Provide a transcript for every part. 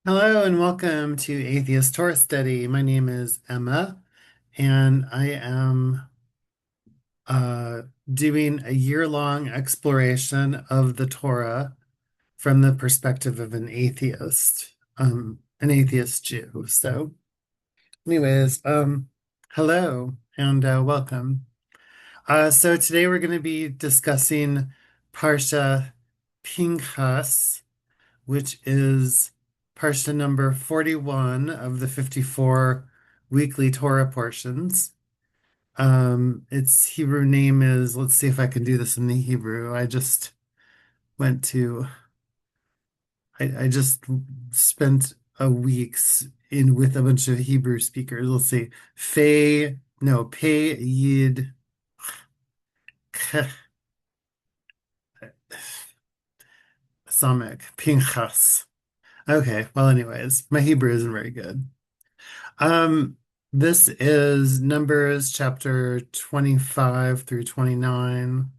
Hello and welcome to Atheist Torah Study. My name is Emma, and I am uh, doing a year-long exploration of the Torah from the perspective of an atheist Jew. Anyways, hello and welcome. So today we're going to be discussing Parsha Pinchas, which is Parsha number 41 of the 54 weekly Torah portions. Its Hebrew name is, let's see if I can do this in the Hebrew. Went to, I just spent a weeks in with a bunch of Hebrew speakers. Let's see. Pei Yid K Samek Pinchas. Okay, well, anyways, my Hebrew isn't very good. Um, this is Numbers chapter 25 through 29.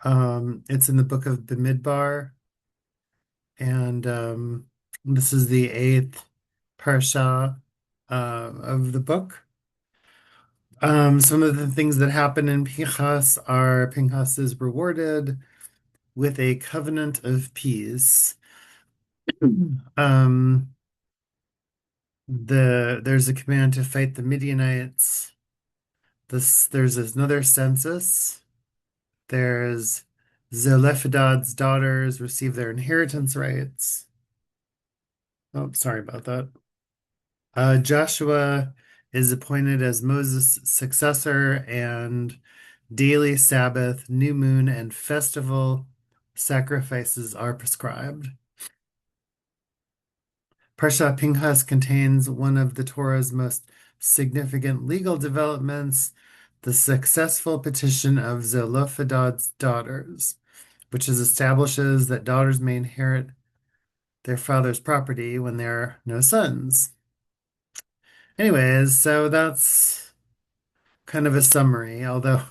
It's in the book of Bamidbar, and this is the eighth parsha of the book. Some of the things that happen in Pinchas are Pinchas is rewarded with a covenant of peace. Um, there's a command to fight the Midianites. There's another census. There's Zelophehad's daughters receive their inheritance rights. Oh, sorry about that. Joshua is appointed as Moses' successor, and daily Sabbath, new moon, and festival sacrifices are prescribed. Parsha Pinchas contains one of the Torah's most significant legal developments, the successful petition of Zelophehad's daughters, which establishes that daughters may inherit their father's property when there are no sons. Anyways, so that's kind of a summary, although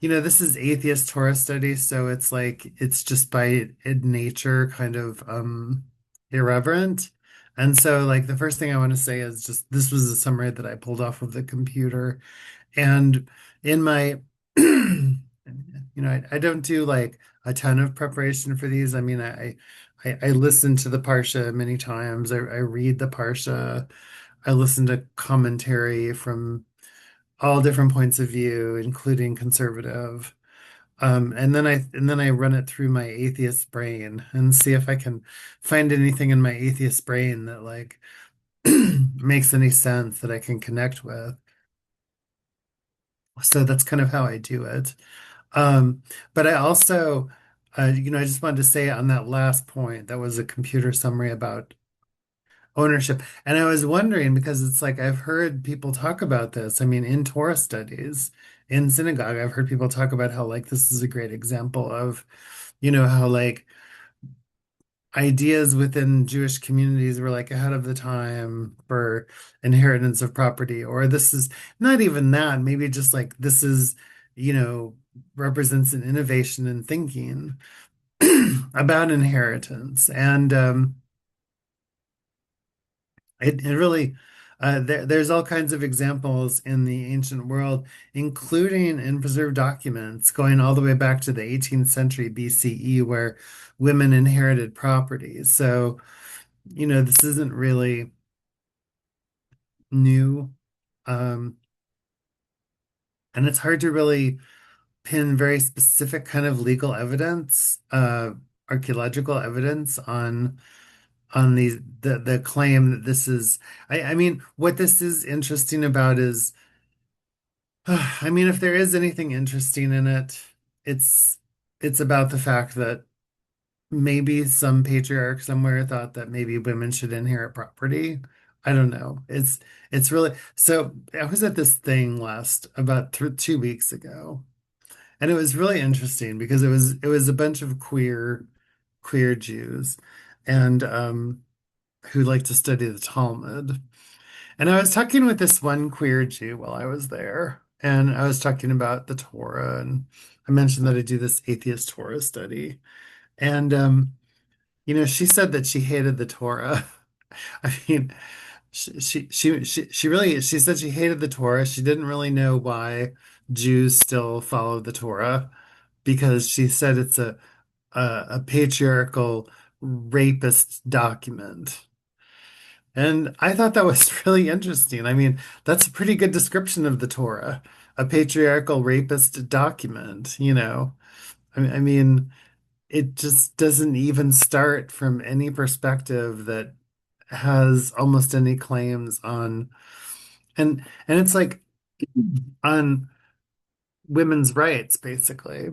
this is atheist Torah study, so it's like it's just by nature kind of irreverent. And so like the first thing I want to say is just this was a summary that I pulled off of the computer. And in my I don't do like a ton of preparation for these. I mean, I listen to the Parsha many times. I read the Parsha. I listen to commentary from all different points of view, including conservative. And then I run it through my atheist brain and see if I can find anything in my atheist brain that like makes any sense that I can connect with. So that's kind of how I do it. But I also, I just wanted to say on that last point, that was a computer summary about ownership. And I was wondering because it's like I've heard people talk about this. I mean, in Torah studies, in synagogue, I've heard people talk about how like this is a great example of, how like ideas within Jewish communities were like ahead of the time for inheritance of property, or this is not even that, maybe just like this is, you know, represents an innovation in thinking about inheritance. And it really there's all kinds of examples in the ancient world, including in preserved documents going all the way back to the 18th century BCE, where women inherited property. So, this isn't really new. Um, and it's hard to really pin very specific kind of legal evidence, archaeological evidence on the claim that this is I mean what this is interesting about is I mean if there is anything interesting in it, it's it's about the fact that maybe some patriarch somewhere thought that maybe women should inherit property. I don't know. It's really so I was at this thing last about 2 weeks ago, and it was really interesting because it was a bunch of queer Jews and who like to study the Talmud. And I was talking with this one queer Jew while I was there, and I was talking about the Torah, and I mentioned that I do this atheist Torah study. And She said that she hated the Torah. I mean, she said she hated the Torah. She didn't really know why Jews still follow the Torah because she said it's a patriarchal rapist document. And I thought that was really interesting. I mean, that's a pretty good description of the Torah, a patriarchal rapist document. I mean, it just doesn't even start from any perspective that has almost any claims on and it's like on women's rights basically.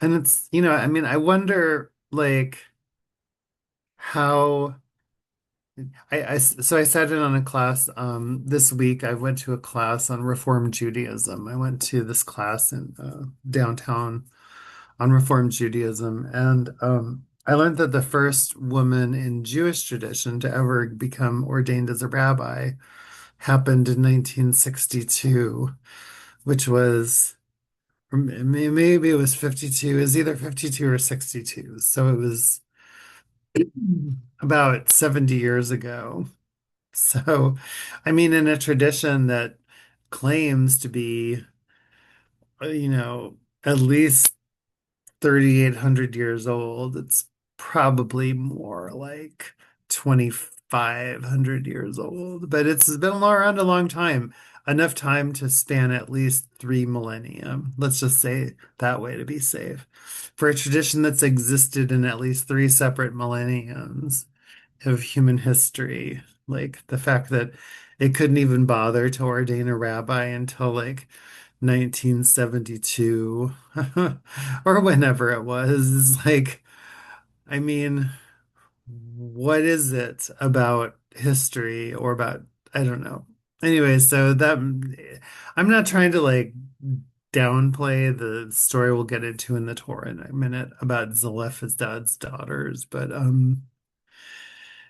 And I mean, I wonder like how so I sat in on a class this week. I went to a class on Reform Judaism. I went to this class in downtown on Reform Judaism, and I learned that the first woman in Jewish tradition to ever become ordained as a rabbi happened in 1962, which was maybe it was 52. It was either 52 or 62. So it was about 70 years ago. So, I mean, in a tradition that claims to be, at least 3,800 years old, it's probably more like 2,500 years old, but it's been around a long time, enough time to span at least 3 millennia. Let's just say that way to be safe. For a tradition that's existed in at least three separate millenniums of human history. Like the fact that it couldn't even bother to ordain a rabbi until like 1972 or whenever it was. It's like, I mean, what is it about history or about, I don't know. Anyway, so that I'm not trying to like downplay the story we'll get into in the Torah in a minute about Zelophehad's daughters, but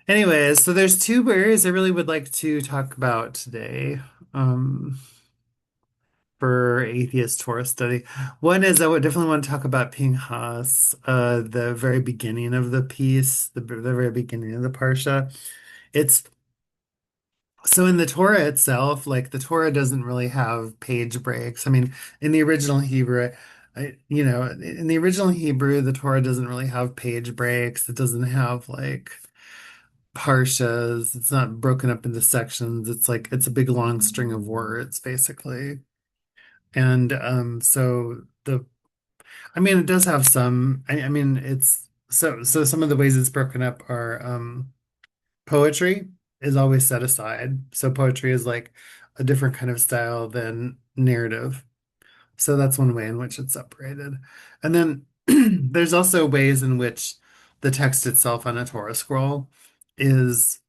anyways, so there's two areas I really would like to talk about today um, for Atheist Torah Study. One is I would definitely want to talk about Pinchas, the very beginning of the piece, the very beginning of the Parsha. It's so in the Torah itself, like the Torah doesn't really have page breaks. I mean, in the original Hebrew, in the original Hebrew, the Torah doesn't really have page breaks. It doesn't have like parshas. It's not broken up into sections. It's like it's a big long string of words, basically. And so I mean, it does have some. I mean, it's so some of the ways it's broken up are poetry is always set aside. So poetry is like a different kind of style than narrative. So that's one way in which it's separated. And then there's also ways in which the text itself on a Torah scroll is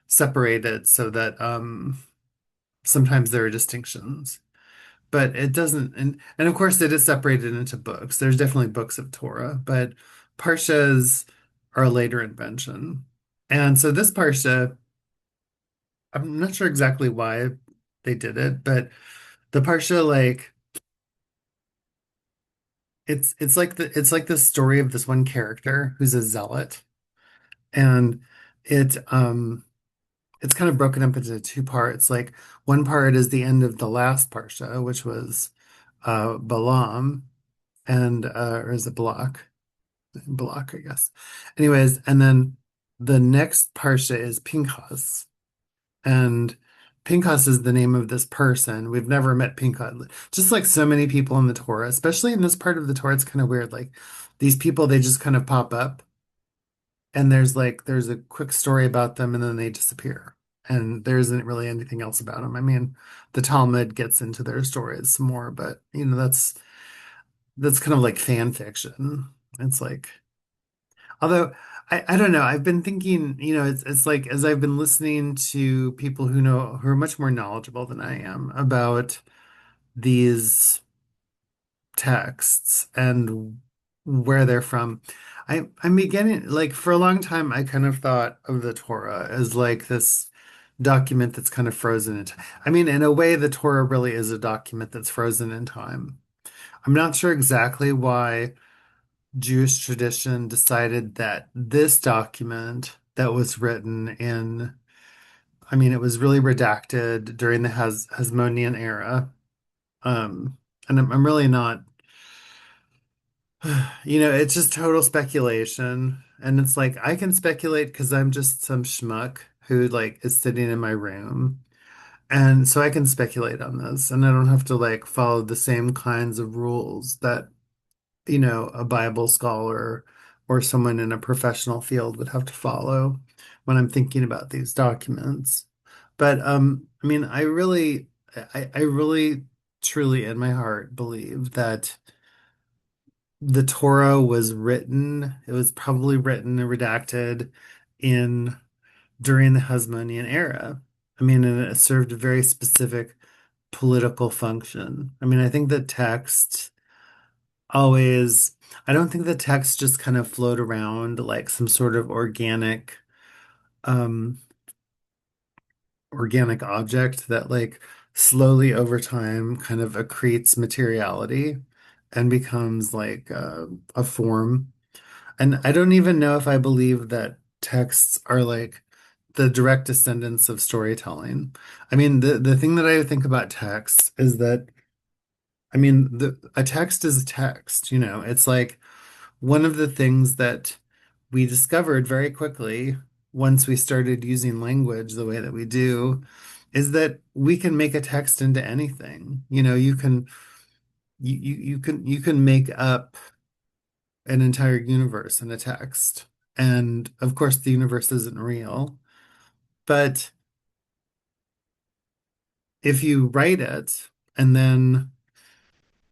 separated so that sometimes there are distinctions. But it doesn't and of course it is separated into books. There's definitely books of Torah, but parshas are a later invention. And so this parsha, I'm not sure exactly why they did it, but the parsha like it's like the story of this one character who's a zealot. And it it's kind of broken up into two parts. Like one part is the end of the last parsha, which was Balaam and or is it Balak? Balak, I guess. Anyways, and then the next parsha is Pinchas, and Pinchas is the name of this person. We've never met Pinchas. Just like so many people in the Torah, especially in this part of the Torah, it's kind of weird. Like these people, they just kind of pop up, and there's a quick story about them, and then they disappear. And there isn't really anything else about them. I mean, the Talmud gets into their stories some more, but that's kind of like fan fiction. It's like, although I don't know, I've been thinking, it's like as I've been listening to people who are much more knowledgeable than I am about these texts and where they're from, I'm beginning like for a long time I kind of thought of the Torah as like this document that's kind of frozen in time. I mean, in a way, the Torah really is a document that's frozen in time. I'm not sure exactly why Jewish tradition decided that this document that was written in, I mean, it was really redacted during the Hasmonean era. Um, and I'm really not, it's just total speculation. And it's like, I can speculate because I'm just some schmuck who like is sitting in my room. And so I can speculate on this, and I don't have to like follow the same kinds of rules that, a Bible scholar or someone in a professional field would have to follow when I'm thinking about these documents. But I mean, I really truly in my heart believe that the Torah was written, it was probably written and redacted in during the Hasmonean era. I mean, and it served a very specific political function. I mean, I think the text always, I don't think the text just kind of float around like some sort of um, organic object that like slowly over time kind of accretes materiality and becomes like a form. And I don't even know if I believe that texts are like the direct descendants of storytelling. I mean, the thing that I think about texts is that, I mean, a text is a text, It's like one of the things that we discovered very quickly once we started using language the way that we do is that we can make a text into anything. You can make up an entire universe in a text. And of course, the universe isn't real. But if you write it and then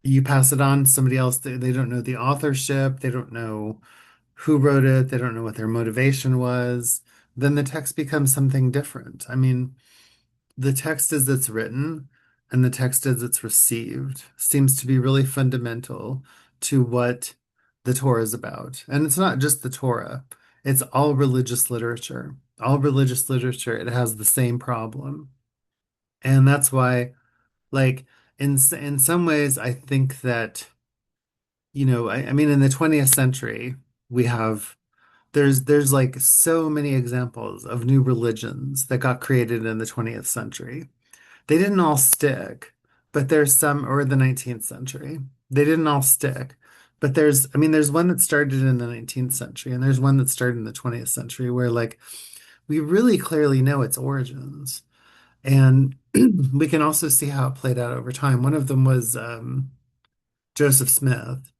you pass it on to somebody else, they don't know the authorship, they don't know who wrote it, they don't know what their motivation was, then the text becomes something different. I mean, the text as it's written and the text as it's received seems to be really fundamental to what the Torah is about. And it's not just the Torah, it's all religious literature. All religious literature, it has the same problem. And that's why, like, in some ways, I think that, I mean, in the 20th century, we have there's like so many examples of new religions that got created in the 20th century. They didn't all stick, but there's some, or the 19th century. They didn't all stick. But I mean, there's one that started in the 19th century, and there's one that started in the 20th century where, like, we really clearly know its origins. And we can also see how it played out over time. One of them was Joseph Smith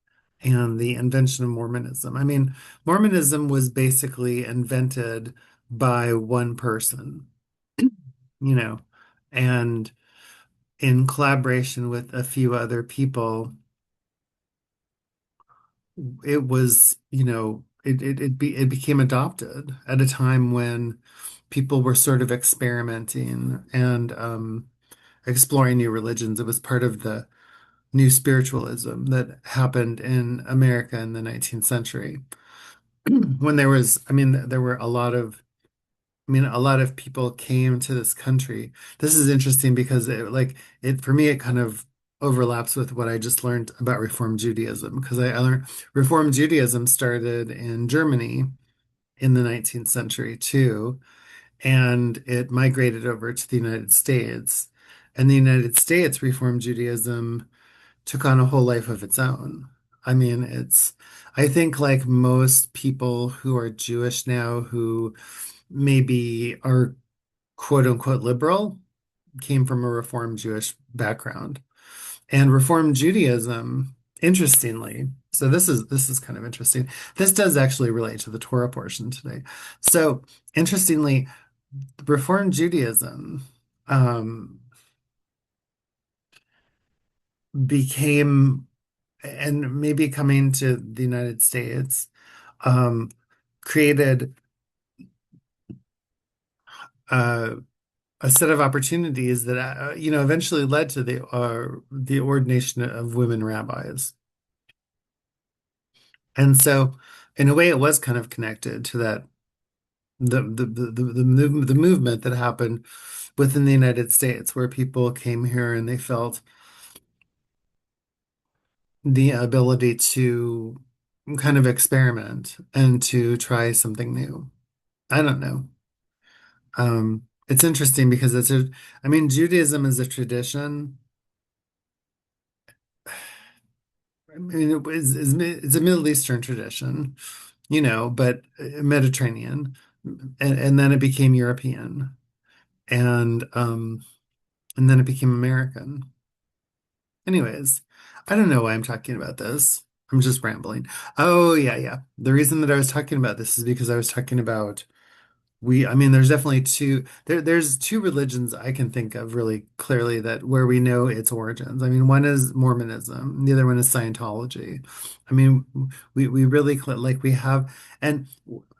and the invention of Mormonism. I mean, Mormonism was basically invented by one person, you know, and in collaboration with a few other people, it was, it became adopted at a time when people were sort of experimenting and exploring new religions. It was part of the new spiritualism that happened in America in the 19th century. When I mean, there were a lot of people came to this country. This is interesting because for me, it kind of overlaps with what I just learned about Reform Judaism because I learned Reform Judaism started in Germany in the 19th century too, and it migrated over to the United States. And the United States, Reform Judaism took on a whole life of its own. I mean, I think like most people who are Jewish now who maybe are quote unquote liberal came from a Reform Jewish background. And Reform Judaism, interestingly, so this is kind of interesting. This does actually relate to the Torah portion today. So interestingly, Reform Judaism um, became, and maybe coming to the United States, um, created uh, a set of opportunities that eventually led to the ordination of women rabbis. And so, in a way, it was kind of connected to that the movement that happened within the United States, where people came here and they felt the ability to kind of experiment and to try something new. I don't know. It's interesting because I mean, Judaism is a tradition. I mean, it's a Middle Eastern tradition, but Mediterranean, and then it became European, and um, and then it became American. Anyways, I don't know why I'm talking about this. I'm just rambling. Oh, yeah, yeah. The reason that I was talking about this is because I was talking about I mean, there's definitely there's two religions I can think of really clearly that where we know its origins. I mean, one is Mormonism, and the other one is Scientology. I mean, we really like we have, and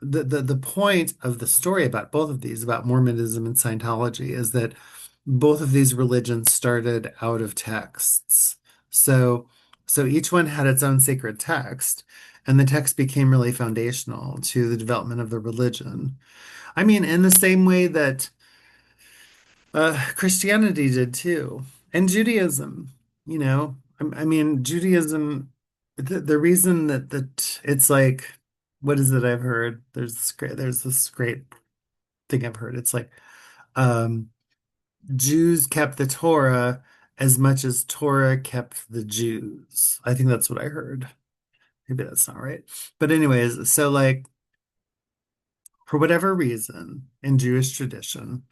the point of the story about both of these, about Mormonism and Scientology, is that both of these religions started out of texts. So, so each one had its own sacred text, and the text became really foundational to the development of the religion. I mean, in the same way that Christianity did too, and Judaism, I mean, Judaism, the reason that it's like, what is it I've heard? There's this great thing I've heard. It's like, um, Jews kept the Torah as much as Torah kept the Jews. I think that's what I heard. Maybe that's not right. But anyways, so like, for whatever reason in Jewish tradition,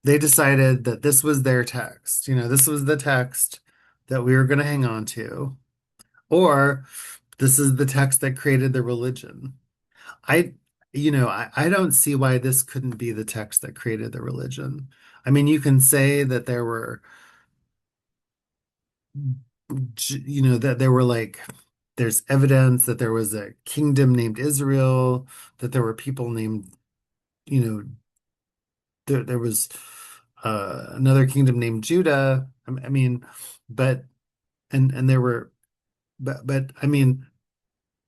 they decided that this was their text. This was the text that we were going to hang on to, or this is the text that created the religion. I, I don't see why this couldn't be the text that created the religion. I mean, you can say that there were, that there were like, there's evidence that there was a kingdom named Israel, that there were people named, you know, there was another kingdom named Judah. I mean, but and there were but I mean,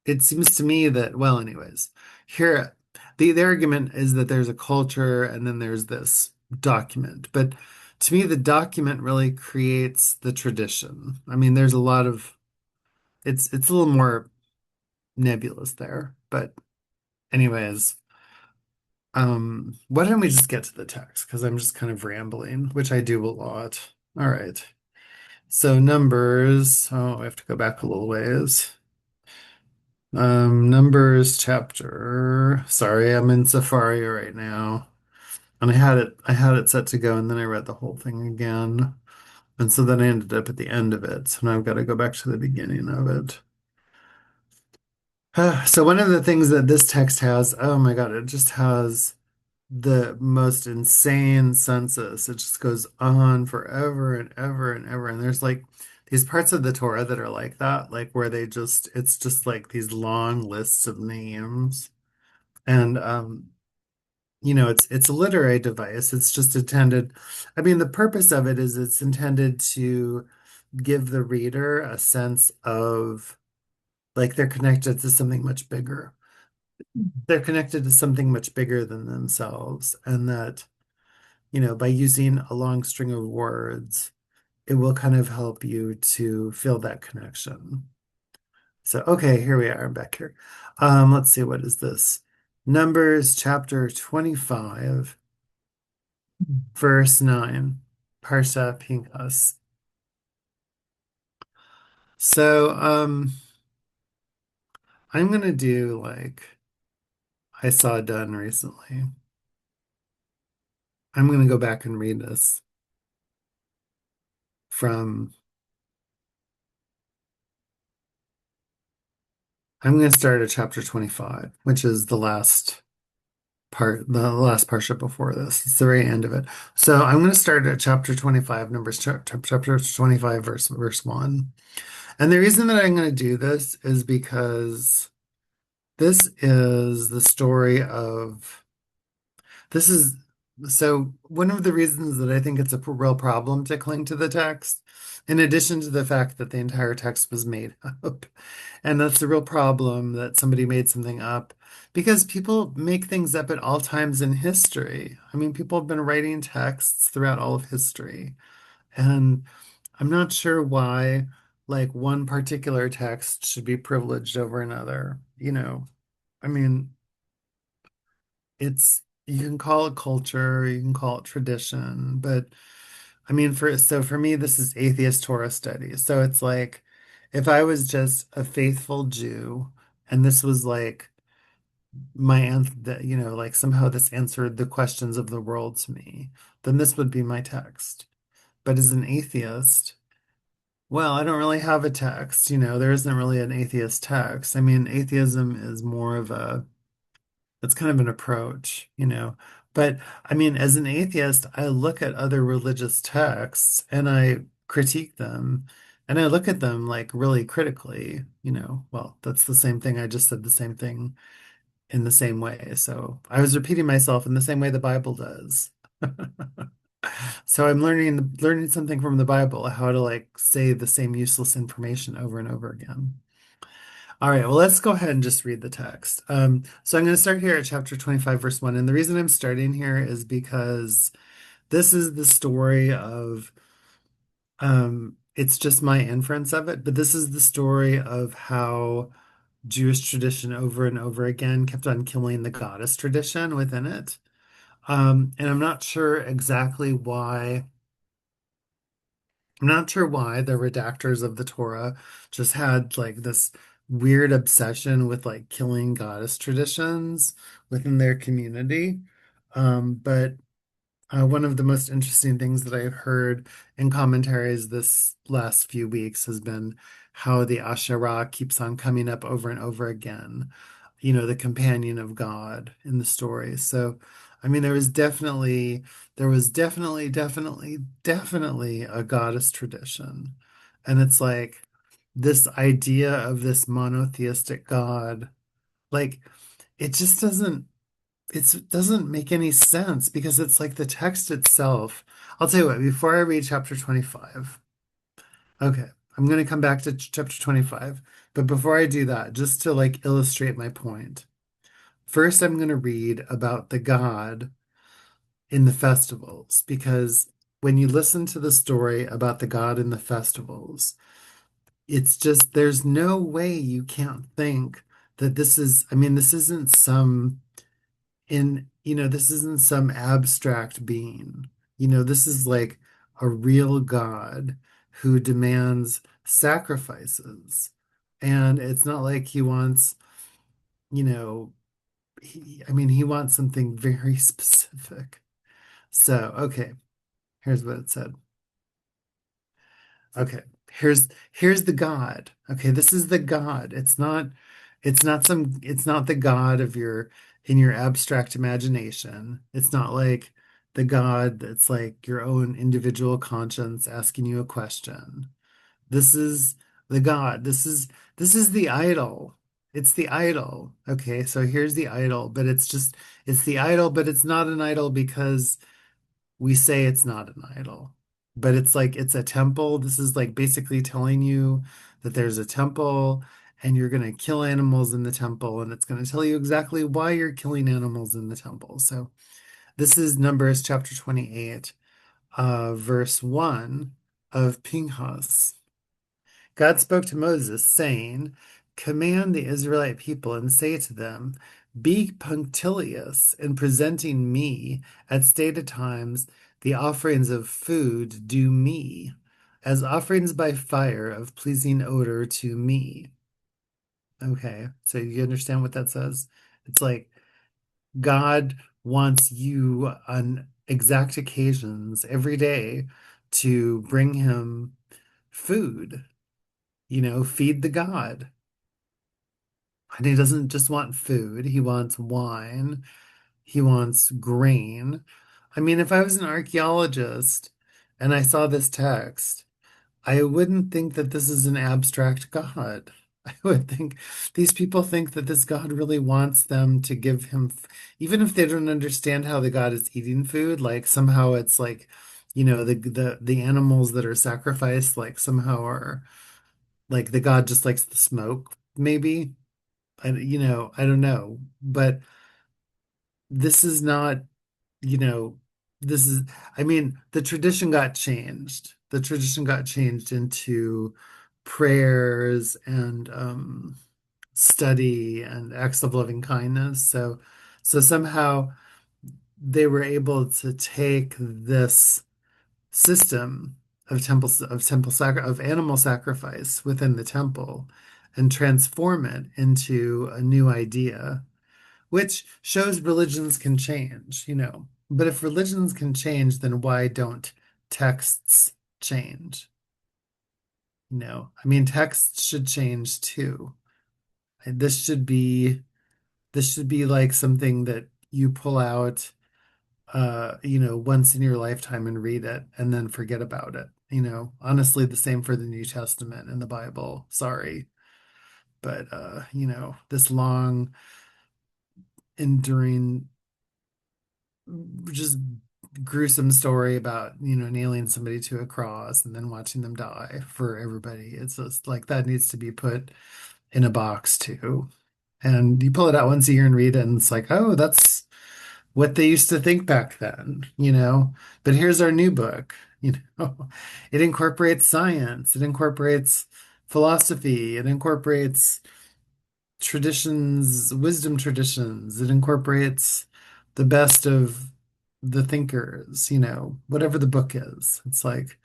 it seems to me that, well, anyways, here the argument is that there's a culture and then there's this document. But to me, the document really creates the tradition. I mean, there's a lot of it's a little more nebulous there. But anyways, why don't we just get to the text? Because I'm just kind of rambling, which I do a lot. All right. So Numbers, oh, I have to go back a little ways. Numbers chapter. Sorry, I'm in Safari right now. And I had it set to go, and then I read the whole thing again. And so then I ended up at the end of it. So now I've got to go back to the beginning of it. So one of the things that this text has, oh my God, it just has the most insane census. It just goes on forever and ever and ever. And there's like these parts of the Torah that are like that, like where it's just like these long lists of names. And it's a literary device. It's just intended, I mean, the purpose of it is it's intended to give the reader a sense of like they're connected to something much bigger. They're connected to something much bigger than themselves, and that by using a long string of words, it will kind of help you to feel that connection. So, okay, here we are. I'm back here. Let's see, what is this? Numbers chapter 25, verse 9, Parsha Pinchas. So, I'm gonna do like I saw done recently. I'm gonna go back and read this from I'm going to start at chapter 25, which is the last parsha before this. It's the very end of it. So I'm going to start at chapter 25, Numbers chapter 25, verse 1. And the reason that I'm going to do this is because this is the story of this is so one of the reasons that I think it's a real problem to cling to the text, in addition to the fact that the entire text was made up. And that's the real problem, that somebody made something up, because people make things up at all times in history. I mean, people have been writing texts throughout all of history. And I'm not sure why. like one particular text should be privileged over another. I mean, you can call it culture, you can call it tradition, but I mean, for me, this is atheist Torah study. So it's like if I was just a faithful Jew and this was like my answer, that, like somehow this answered the questions of the world to me, then this would be my text. But as an atheist, well, I don't really have a text, there isn't really an atheist text. I mean, atheism is more of it's kind of an approach, But I mean, as an atheist, I look at other religious texts and I critique them and I look at them like really critically, Well, that's the same thing. I just said the same thing in the same way. So I was repeating myself in the same way the Bible does. So I'm learning something from the Bible, how to like say the same useless information over and over again. All right, well, let's go ahead and just read the text. So I'm going to start here at chapter 25, verse 1. And the reason I'm starting here is because this is the story of, it's just my inference of it, but this is the story of how Jewish tradition over and over again kept on killing the goddess tradition within it. And I'm not sure why the redactors of the Torah just had like this weird obsession with like killing goddess traditions within their community. But one of the most interesting things that I've heard in commentaries this last few weeks has been how the Asherah keeps on coming up over and over again, the companion of God in the story. So, I mean, there was definitely a goddess tradition. And it's like this idea of this monotheistic God, like, it just doesn't make any sense because it's like the text itself. I'll tell you what, before I read chapter 25, okay, I'm going to come back to chapter 25. But before I do that, just to like illustrate my point, first I'm going to read about the God in the festivals because when you listen to the story about the God in the festivals, it's just there's no way you can't think that I mean, this isn't some abstract being. This is like a real God who demands sacrifices. And it's not like he wants, you know, I mean, he wants something very specific. So, okay, here's what it said. Okay, here's the God. Okay, this is the God. It's not the God of your in your abstract imagination. It's not like the God that's like your own individual conscience asking you a question. This is the God. This is the idol. It's the idol. Okay, so here's the idol, but it's the idol, but it's not an idol because we say it's not an idol, but it's like it's a temple. This is like basically telling you that there's a temple and you're going to kill animals in the temple, and it's going to tell you exactly why you're killing animals in the temple. So this is Numbers chapter 28, verse 1 of Pinchas. God spoke to Moses, saying, Command the Israelite people and say to them, Be punctilious in presenting me at stated times the offerings of food due me, as offerings by fire of pleasing odor to me. Okay, so you understand what that says? It's like God wants you on exact occasions every day to bring him food, feed the God. And he doesn't just want food, he wants wine, he wants grain. I mean, if I was an archaeologist and I saw this text, I wouldn't think that this is an abstract God. I would think these people think that this God really wants them to give him, even if they don't understand how the God is eating food, like somehow it's like, the animals that are sacrificed, like somehow are like the God just likes the smoke, maybe. I don't know, but this is not, you know, this I mean, the tradition got changed. The tradition got changed into prayers and study and acts of loving kindness. So somehow they were able to take this system of animal sacrifice within the temple and transform it into a new idea, which shows religions can change, you know. But if religions can change, then why don't texts change? You know, I mean, texts should change too. This should be this should be like something that you pull out you know, once in your lifetime and read it and then forget about it. You know, honestly, the same for the New Testament and the Bible. Sorry. But you know, this long, enduring, just gruesome story about, you know, nailing somebody to a cross and then watching them die for everybody. It's just like that needs to be put in a box too. And you pull it out once a year and read it, and it's like, oh, that's what they used to think back then, you know. But here's our new book, you know. It incorporates science, it incorporates philosophy, it incorporates traditions, wisdom traditions, it incorporates the best of the thinkers, you know, whatever the book is. It's like,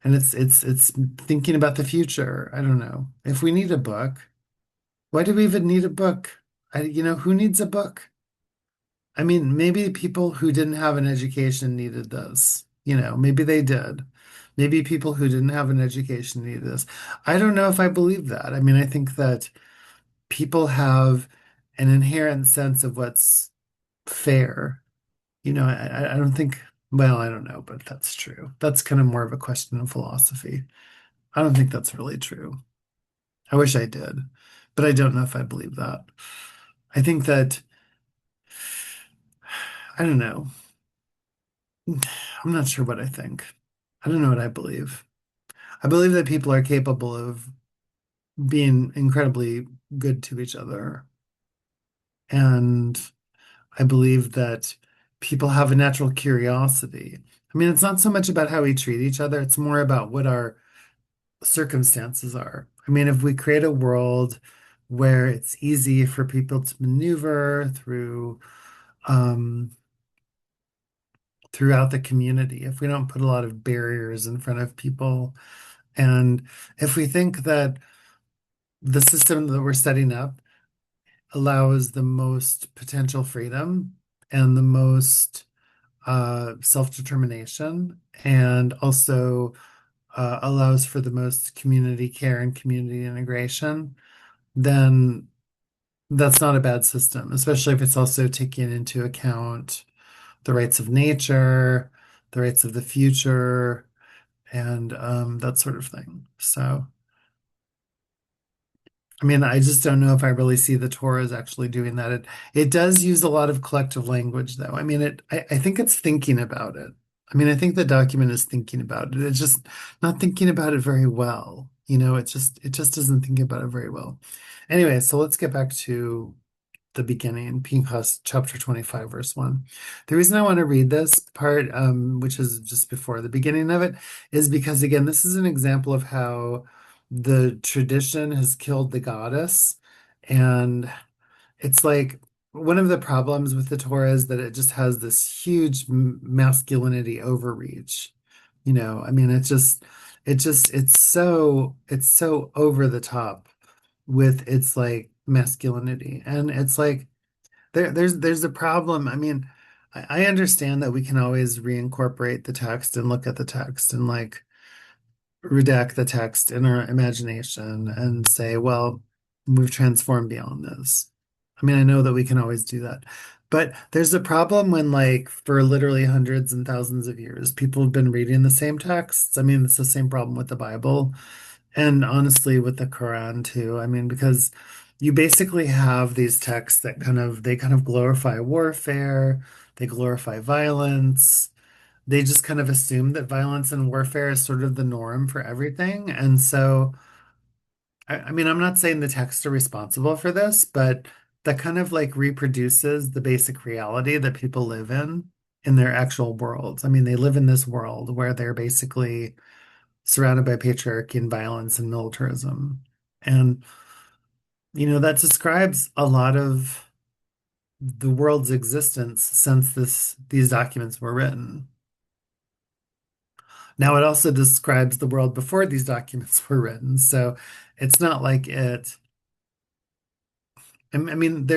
and it's thinking about the future. I don't know. If we need a book, why do we even need a book? You know, who needs a book? I mean, maybe people who didn't have an education needed this. You know, maybe they did. Maybe people who didn't have an education needed this. I don't know if I believe that. I mean, I think that people have an inherent sense of what's fair. You know, I don't think, well, I don't know, but that's true. That's kind of more of a question of philosophy. I don't think that's really true. I wish I did, but I don't know if I believe that. I think that, I don't know. I'm not sure what I think. I don't know what I believe. I believe that people are capable of being incredibly good to each other. And I believe that people have a natural curiosity. I mean, it's not so much about how we treat each other, it's more about what our circumstances are. I mean, if we create a world where it's easy for people to maneuver um, throughout the community, if we don't put a lot of barriers in front of people, and if we think that the system that we're setting up allows the most potential freedom and the most self-determination, and also allows for the most community care and community integration, then that's not a bad system, especially if it's also taking into account the rights of nature, the rights of the future, and that sort of thing. So. I mean, I just don't know if I really see the Torah as actually doing that. It does use a lot of collective language, though. I mean, I think it's thinking about it. I mean, I think the document is thinking about it. It's just not thinking about it very well. You know, it just isn't thinking about it very well. Anyway, so let's get back to the beginning, Pinchas chapter 25, verse 1. The reason I want to read this part, which is just before the beginning of it, is because, again, this is an example of how the tradition has killed the goddess. And it's like one of the problems with the Torah is that it just has this huge masculinity overreach. You know, I mean, it's so over the top with its like masculinity. And it's like there's a problem. I mean, I understand that we can always reincorporate the text and look at the text and like redact the text in our imagination and say, well, we've transformed beyond this. I mean, I know that we can always do that. But there's a problem when, like, for literally hundreds and thousands of years, people have been reading the same texts. I mean, it's the same problem with the Bible and honestly with the Quran too. I mean, because you basically have these texts that kind of glorify warfare, they glorify violence, they just kind of assume that violence and warfare is sort of the norm for everything. And so, I mean, I'm not saying the texts are responsible for this, but that kind of like reproduces the basic reality that people live in their actual worlds. I mean, they live in this world where they're basically surrounded by patriarchy and violence and militarism. And, that describes a lot of the world's existence since these documents were written. Now, it also describes the world before these documents were written. So it's not like I mean,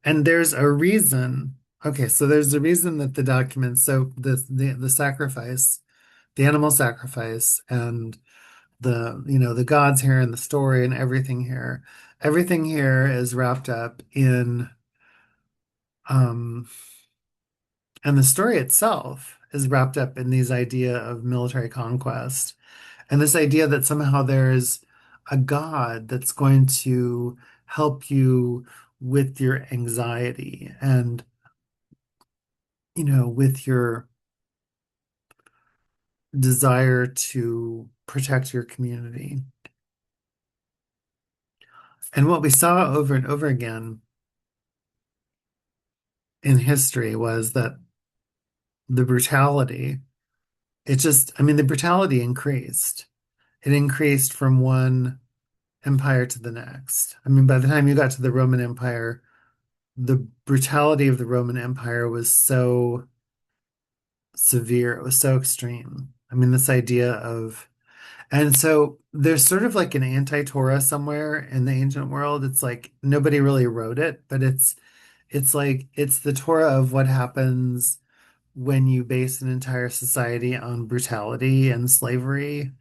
and there's a reason. Okay, so there's a reason that the documents, so the sacrifice, the animal sacrifice, and the gods here and the story and everything here is wrapped up in um and the story itself is wrapped up in these idea of military conquest and this idea that somehow there's a God that's going to help you with your anxiety and with your desire to protect your community. And what we saw over and over again in history was that the brutality, the brutality increased. It increased from one empire to the next. I mean, by the time you got to the Roman Empire, the brutality of the Roman Empire was so severe, it was so extreme. I mean, this idea of, and so there's sort of like an anti-Torah somewhere in the ancient world. It's like nobody really wrote it, but it's like it's the Torah of what happens when you base an entire society on brutality and slavery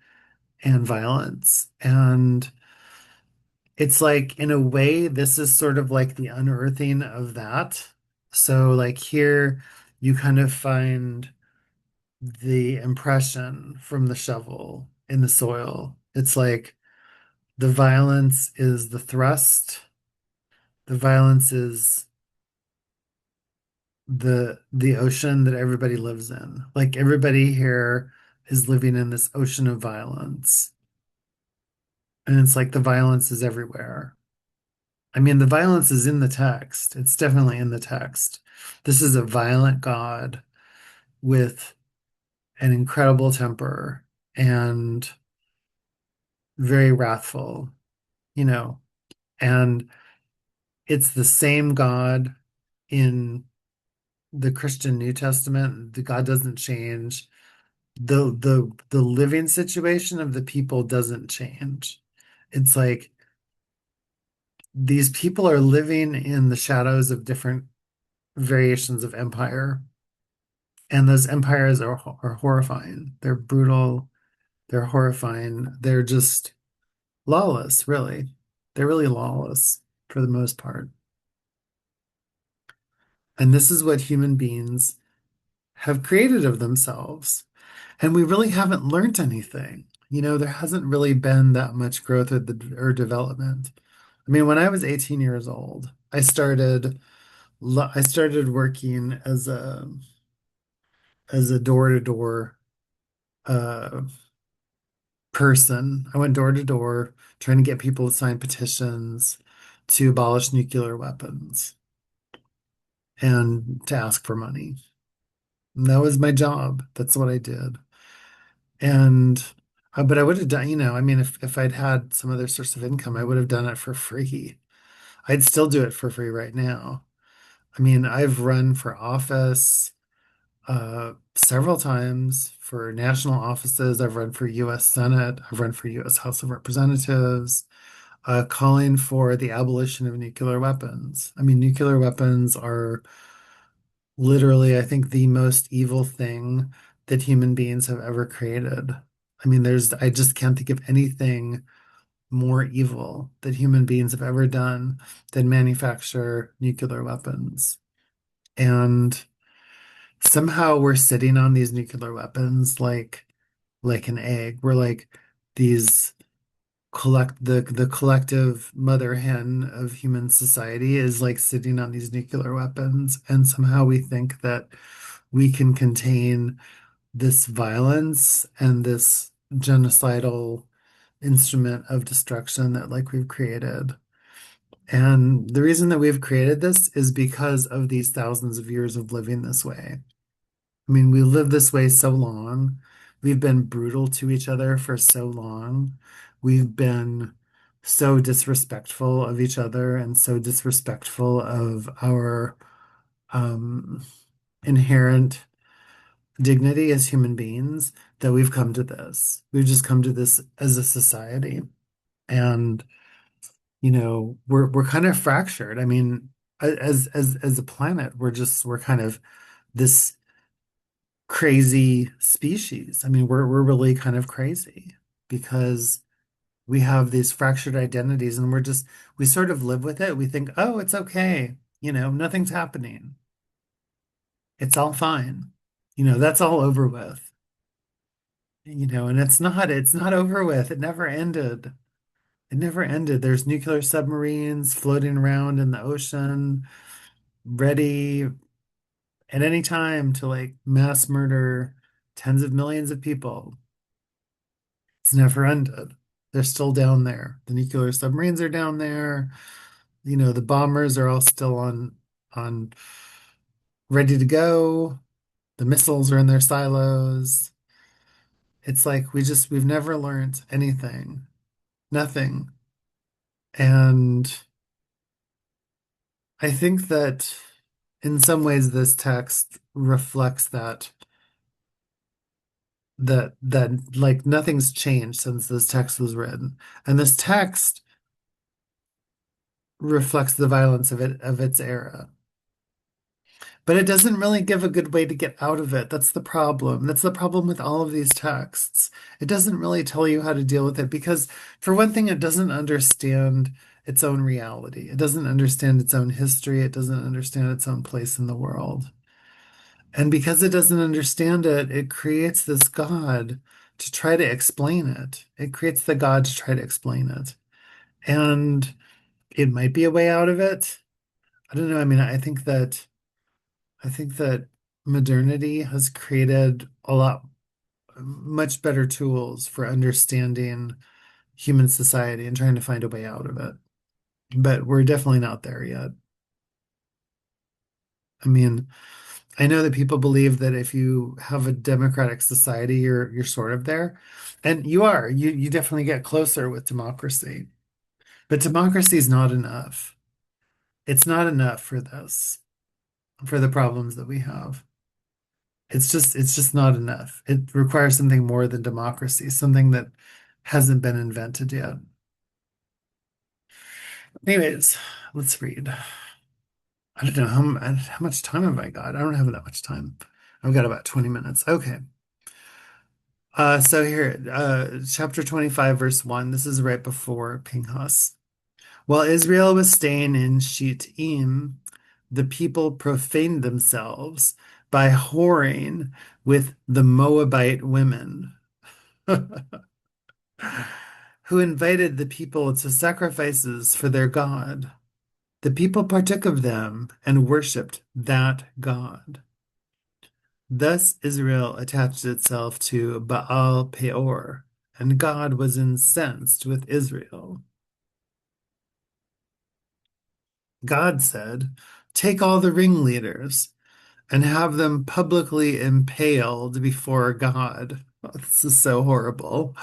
and violence. And it's like, in a way, this is sort of like the unearthing of that. So, like, here you kind of find the impression from the shovel in the soil. It's like the violence is the thrust, the violence is the ocean that everybody lives in. Like everybody here is living in this ocean of violence. And it's like the violence is everywhere. I mean, the violence is in the text. It's definitely in the text. This is a violent God with an incredible temper and very wrathful, you know. And it's the same God in the Christian New Testament. The God doesn't change. The living situation of the people doesn't change. It's like these people are living in the shadows of different variations of empire, and those empires are horrifying. They're brutal, they're horrifying, they're just lawless, really. They're really lawless for the most part. And this is what human beings have created of themselves. And we really haven't learned anything. There hasn't really been that much growth or development. I mean, when I was 18 years old, I started working as a door-to-door uh, person. I went door to door trying to get people to sign petitions to abolish nuclear weapons and to ask for money. And that was my job. That's what I did. And but I would have done, I mean, if I'd had some other source of income, I would have done it for free. I'd still do it for free right now. I mean, I've run for office several times for national offices. I've run for U.S. Senate. I've run for U.S. House of Representatives, calling for the abolition of nuclear weapons. I mean, nuclear weapons are literally, I think, the most evil thing that human beings have ever created. I mean, I just can't think of anything more evil that human beings have ever done than manufacture nuclear weapons. And somehow we're sitting on these nuclear weapons like an egg. We're like these the collective mother hen of human society is like sitting on these nuclear weapons, and somehow we think that we can contain this violence and this genocidal instrument of destruction that like we've created. And the reason that we've created this is because of these thousands of years of living this way. I mean, we live this way so long. We've been brutal to each other for so long. We've been so disrespectful of each other and so disrespectful of our um, inherent dignity as human beings that we've come to this. We've just come to this as a society. And, we're kind of fractured. I mean, as a planet, we're kind of this crazy species. I mean, we're really kind of crazy because we have these fractured identities and we sort of live with it. We think, oh, it's okay. Nothing's happening. It's all fine. That's all over with. And it's not over with. It never ended. It never ended. There's nuclear submarines floating around in the ocean, ready at any time to like mass murder tens of millions of people. It's never ended. They're still down there. The nuclear submarines are down there. The bombers are all still on ready to go. The missiles are in their silos. It's like we've never learned anything. Nothing. And I think that in some ways this text reflects that like nothing's changed since this text was written. And this text reflects the violence of its era. But it doesn't really give a good way to get out of it. That's the problem. That's the problem with all of these texts. It doesn't really tell you how to deal with it because, for one thing, it doesn't understand its own reality. It doesn't understand its own history. It doesn't understand its own place in the world. And because it doesn't understand it, it creates this God to try to explain it. It creates the God to try to explain it. And it might be a way out of it. I don't know. I mean, I think that modernity has created a lot much better tools for understanding human society and trying to find a way out of it. But we're definitely not there yet. I mean, I know that people believe that if you have a democratic society, you're sort of there. And you are. You definitely get closer with democracy. But democracy is not enough. It's not enough for this, for the problems that we have. It's just not enough. It requires something more than democracy, something that hasn't been invented yet. Anyways, let's read. I don't know how much time have I got? I don't have that much time. I've got about 20 minutes. Okay. So here, chapter 25, verse 1. This is right before Pinchas. While Israel was staying in Shittim, the people profaned themselves by whoring with the Moabite women, who invited the people to sacrifices for their God. The people partook of them and worshipped that God. Thus Israel attached itself to Baal Peor, and God was incensed with Israel. God said, take all the ringleaders and have them publicly impaled before God. Oh, this is so horrible.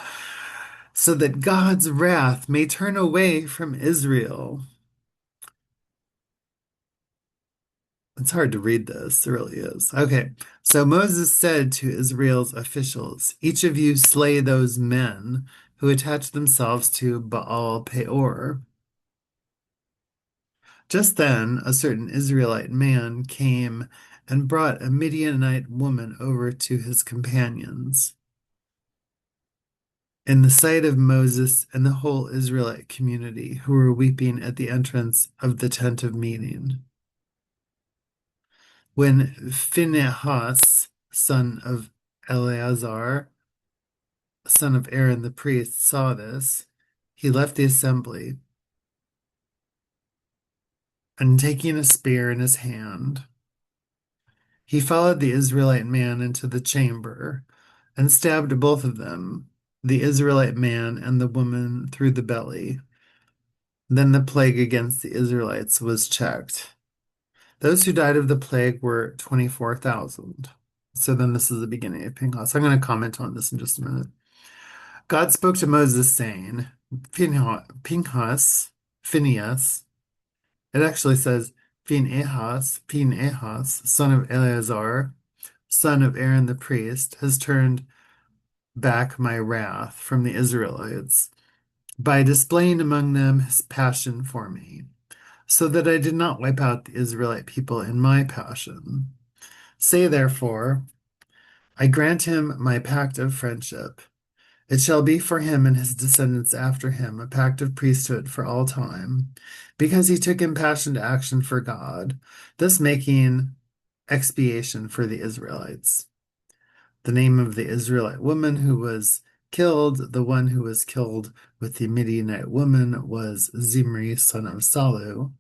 So that God's wrath may turn away from Israel. It's hard to read this, it really is. Okay, so Moses said to Israel's officials, each of you slay those men who attach themselves to Baal Peor. Just then, a certain Israelite man came and brought a Midianite woman over to his companions. In the sight of Moses and the whole Israelite community, who were weeping at the entrance of the tent of meeting. When Phinehas, son of Eleazar, son of Aaron the priest, saw this, he left the assembly, and taking a spear in his hand, he followed the Israelite man into the chamber and stabbed both of them, the Israelite man and the woman, through the belly. Then the plague against the Israelites was checked. Those who died of the plague were 24,000. So then this is the beginning of Pinchas. I'm going to comment on this in just a minute. God spoke to Moses saying, Phineas, it actually says Phinehas, son of Eleazar, son of Aaron the priest, has turned back my wrath from the Israelites by displaying among them his passion for me, so that I did not wipe out the Israelite people in my passion. Say therefore, I grant him my pact of friendship. It shall be for him and his descendants after him a pact of priesthood for all time, because he took impassioned action for God, thus making expiation for the Israelites. The name of the Israelite woman who was killed, the one who was killed with the Midianite woman, was Zimri, son of Salu,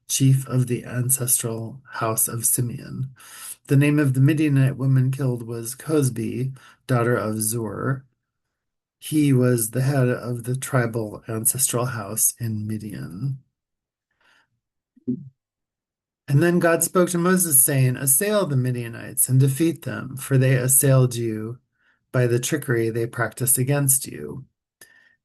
chief of the ancestral house of Simeon. The name of the Midianite woman killed was Cosbi, daughter of Zur. He was the head of the tribal ancestral house in Midian. And then God spoke to Moses, saying, Assail the Midianites and defeat them, for they assailed you by the trickery they practiced against you,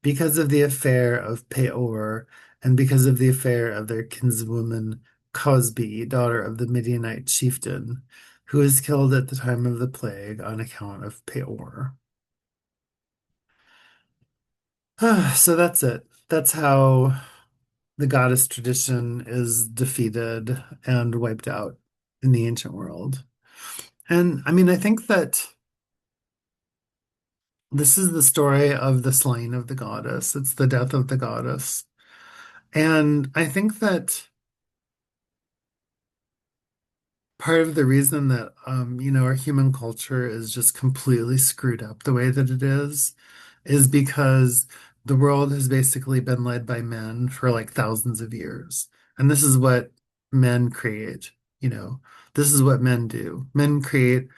because of the affair of Peor, and because of the affair of their kinswoman Cosbi, daughter of the Midianite chieftain, who was killed at the time of the plague on account of Peor. So that's it. That's how the goddess tradition is defeated and wiped out in the ancient world. And I mean, I think that this is the story of the slaying of the goddess. It's the death of the goddess. And I think that part of the reason that our human culture is just completely screwed up the way that it is because the world has basically been led by men for like thousands of years. And this is what men create, you know. This is what men do. Men create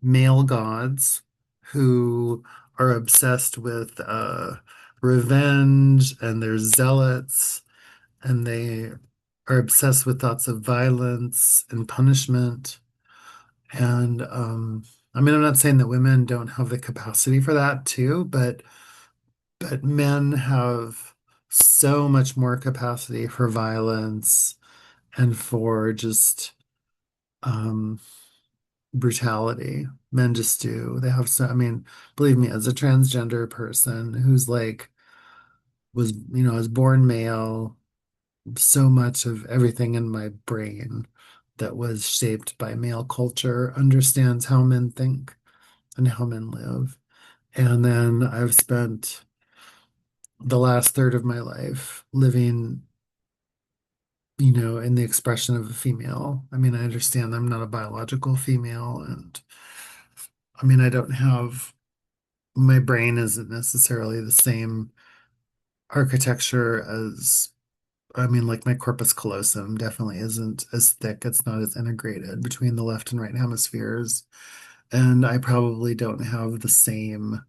male gods who are obsessed with revenge, and they're zealots, and they are obsessed with thoughts of violence and punishment. And I mean, I'm not saying that women don't have the capacity for that too, but men have so much more capacity for violence and for just um, brutality. Men just do. They have so, I mean, believe me, as a transgender person who's like was born male, so much of everything in my brain that was shaped by male culture understands how men think and how men live. And then I've spent the last third of my life living, in the expression of a female. I mean, I understand I'm not a biological female, and I mean, I don't have my brain isn't necessarily the same architecture as, I mean, like my corpus callosum definitely isn't as thick. It's not as integrated between the left and right hemispheres. And I probably don't have the same,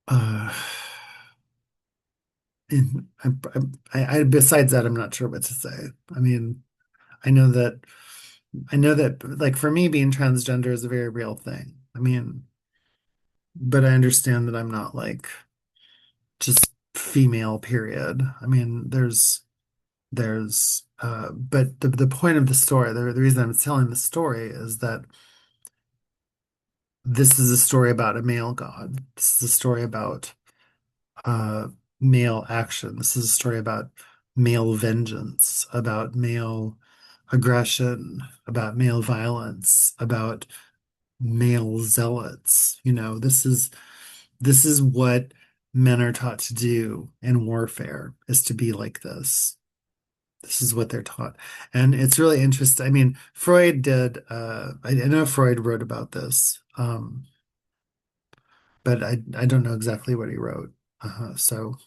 uh, besides that, I'm not sure what to say. I mean, I know that, like for me, being transgender is a very real thing. I mean, but I understand that I'm not like just female, period. I mean, but the point of the story, the reason I'm telling the story is that this is a story about a male god. This is a story about uh male action. This is a story about male vengeance, about male aggression, about male violence, about male zealots. This is what men are taught to do in warfare, is to be like this. This is what they're taught. And it's really interesting. I mean, Freud did, I know Freud wrote about this, but I don't know exactly what he wrote. So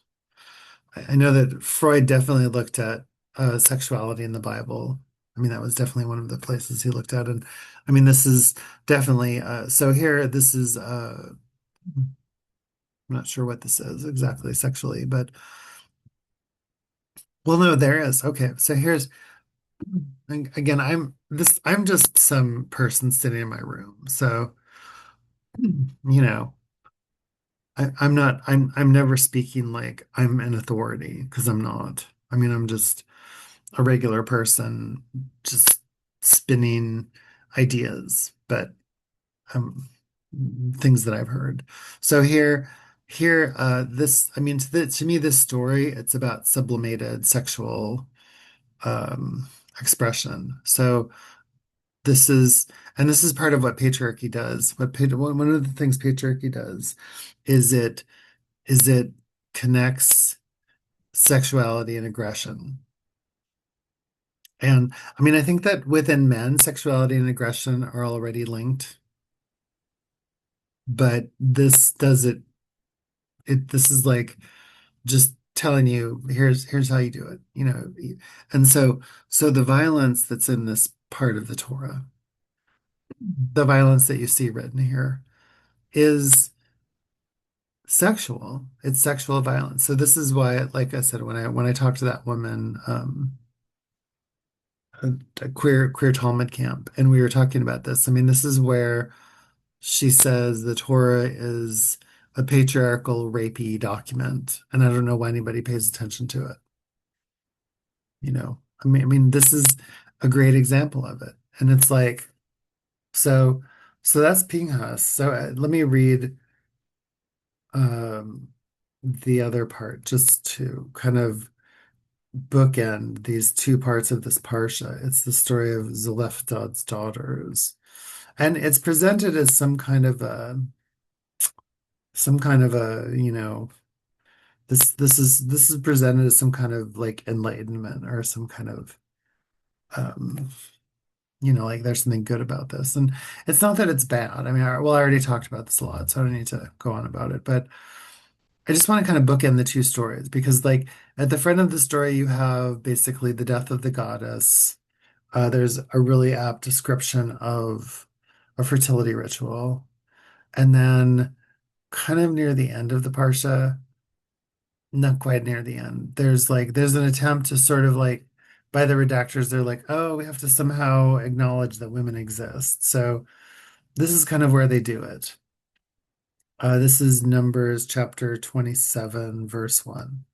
I know that Freud definitely looked at sexuality in the Bible. I mean, that was definitely one of the places he looked at. And I mean, this is definitely, so here, this is, I'm not sure what this is exactly sexually, but well, no, there is. Okay. So And again, I'm just some person sitting in my room. So, I'm never speaking like I'm an authority because I'm not. I mean, I'm just a regular person just spinning ideas, but um things that I've heard. So I mean, to me, this story, it's about sublimated sexual um expression. So this is, and this is part of what patriarchy does. One of the things patriarchy does is it connects sexuality and aggression. And I mean, I think that within men, sexuality and aggression are already linked, but this does this is like just telling you, here's how you do it, And so the violence that's in this part of the Torah, the violence that you see written here, is sexual. It's sexual violence. So this is why, like I said, when I talked to that woman, a queer Talmud camp, and we were talking about this. I mean, this is where she says the Torah is a patriarchal, rapey document, and I don't know why anybody pays attention to it. I mean, this is a great example of it, and it's like so. So that's Pinchas. So let me read um, the other part just to kind of bookend these two parts of this parsha. It's the story of Zelophehad's daughters, and it's presented as some kind of a this is presented as some kind of like enlightenment or some kind of um like there's something good about this, and it's not that it's bad. I mean, I already talked about this a lot, so I don't need to go on about it, but I just want to kind of bookend the two stories because, like, at the front of the story, you have basically the death of the goddess. There's a really apt description of a fertility ritual. And then, kind of near the end of the Parsha, not quite near the end, there's an attempt to sort of like, by the redactors, they're like, oh, we have to somehow acknowledge that women exist. So, this is kind of where they do it. This is Numbers chapter 27, verse 1.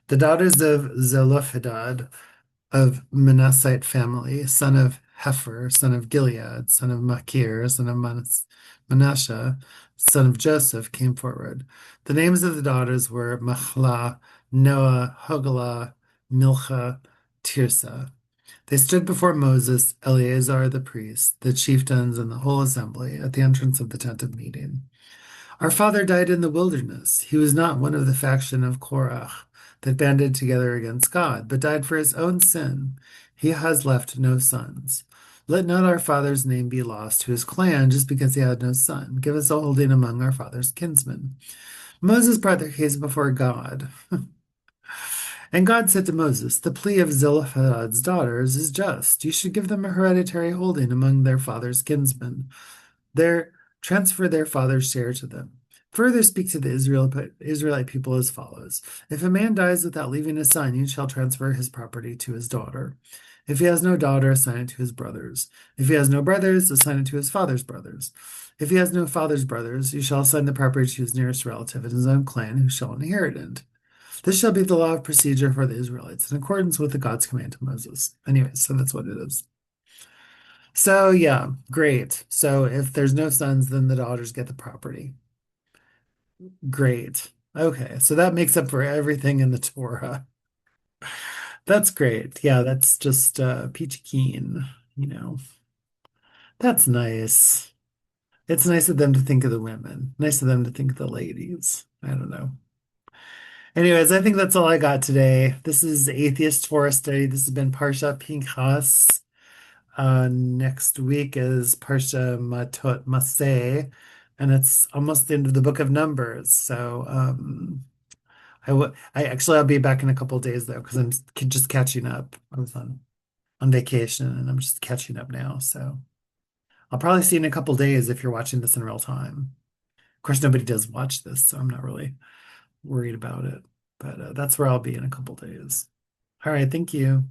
The daughters of Zelophehad of Manassite family, son of Hefer, son of Gilead, son of Machir, son of Manasseh, son of Joseph, came forward. The names of the daughters were Mahlah, Noah, Hoglah, Milcah, Tirzah. They stood before Moses, Eleazar the priest, the chieftains, and the whole assembly at the entrance of the tent of meeting. Our father died in the wilderness. He was not one of the faction of Korah that banded together against God, but died for his own sin. He has left no sons. Let not our father's name be lost to his clan just because he had no son. Give us a holding among our father's kinsmen. Moses brought their case before God. And God said to Moses, the plea of Zelophehad's daughters is just. You should give them a hereditary holding among their father's kinsmen. Their transfer their father's share to them. Further speak to the Israelite people as follows. If a man dies without leaving a son, you shall transfer his property to his daughter. If he has no daughter, assign it to his brothers. If he has no brothers, assign it to his father's brothers. If he has no father's brothers, you shall assign the property to his nearest relative in his own clan who shall inherit it. This shall be the law of procedure for the Israelites in accordance with the God's command to Moses. Anyway, so that's what it is. So yeah, great. So if there's no sons, then the daughters get the property. Great. Okay, so that makes up for everything in the Torah. That's great. Yeah, that's just peachy keen, you know. That's nice. It's nice of them to think of the women. Nice of them to think of the ladies. I don't know. Anyways, I think that's all I got today. This is Atheist Torah Study. This has been Parsha Pinchas. Next week is Parsha Matot Maseh, and it's almost the end of the book of Numbers. So I'll be back in a couple of days though, because just catching up. I was on vacation and I'm just catching up now. So I'll probably see you in a couple of days if you're watching this in real time. Of course, nobody does watch this, so I'm not really worried about it. But that's where I'll be in a couple of days. All right, thank you.